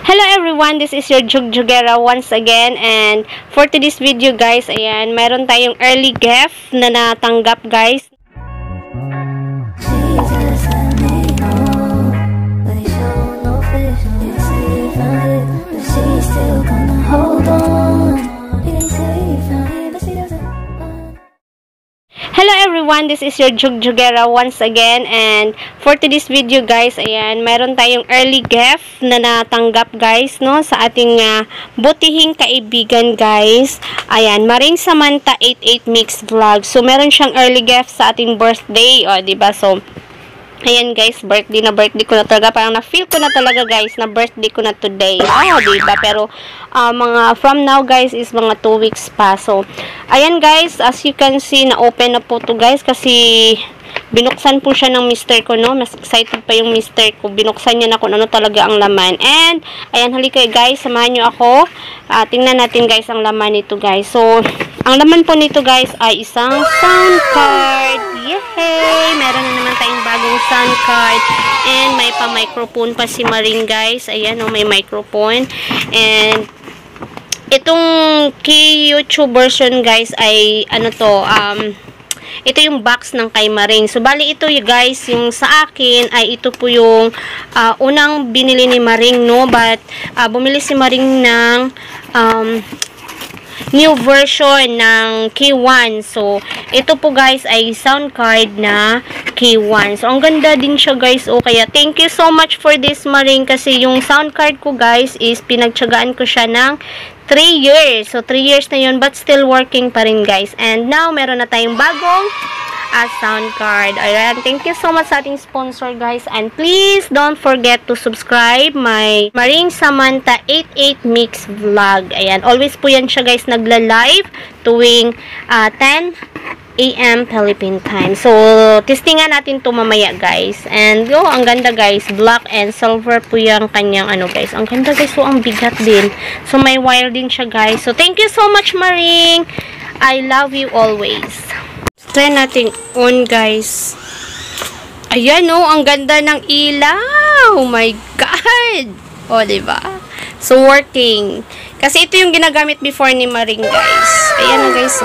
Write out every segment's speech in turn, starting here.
Hello everyone, this is your Jugjugera once again, and for today's video guys, ayan, meron tayong early gift na natanggap guys. Hello everyone, this is your Jugjugera once again, and for today's video guys, ayan, meron tayong early gift na natanggap guys, no, sa ating butihing kaibigan guys. Ayan, Maring Samantha 88 Mix Vlog. So meron siyang early gift sa ating birthday, o diba? So ayan guys, birthday ko na talaga. Parang na-feel ko na talaga guys na birthday ko na today. Diba? Pero mga from now guys is mga 2 weeks pa. So ayan guys, as you can see, na-open na po to guys kasi binuksan po siya ng mister ko, no? Mas excited pa yung mister ko. Binuksan niya na kung ano talaga ang laman. And ayan, halika guys, samahan niyo ako. Tingnan natin guys ang laman nito guys. So ang laman po nito guys ay isang sound card. Yay! Meron na naman tayong bagong sound card. And may pa-microphone pa si Maring guys. Ayan, may microphone. And itong key YouTube version guys ay ano to, ito yung box ng kay Maring. So bali ito guys, yung sa akin ay ito po yung unang binili ni Maring, no? But bumili si Maring ng new version ng K1. So, ito po guys ay sound card na K1. So, ang ganda din siya guys. O, kaya thank you so much for this Maring, kasi yung sound card ko guys is pinagtyagaan ko siya ng 3 years. So, 3 years na yun, but still working pa rin guys. And now, meron na tayong bagong sound card. Ayan, thank you so much sa ating sponsor guys, and please don't forget to subscribe my Maring Samantha 88 Mix Vlog. Ayan, always po yan siya guys nagla-live tuwing 10 AM Philippine time. So testingan natin to mamaya guys. And ang ganda guys, black and silver po yung kanyang ano guys. Ang ganda guys, so ang bigat din. So may wire din siya guys. So thank you so much Maring, I love you always. Try natin on guys. Ayan ang ganda ng ilaw. Oh my god. O diba? So working. Kasi ito yung ginagamit before ni Maring guys. Ayan guys.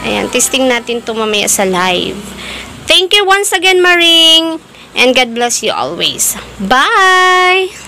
Ayan, testing natin to mamaya sa live. Thank you once again Maring, and God bless you always. Bye.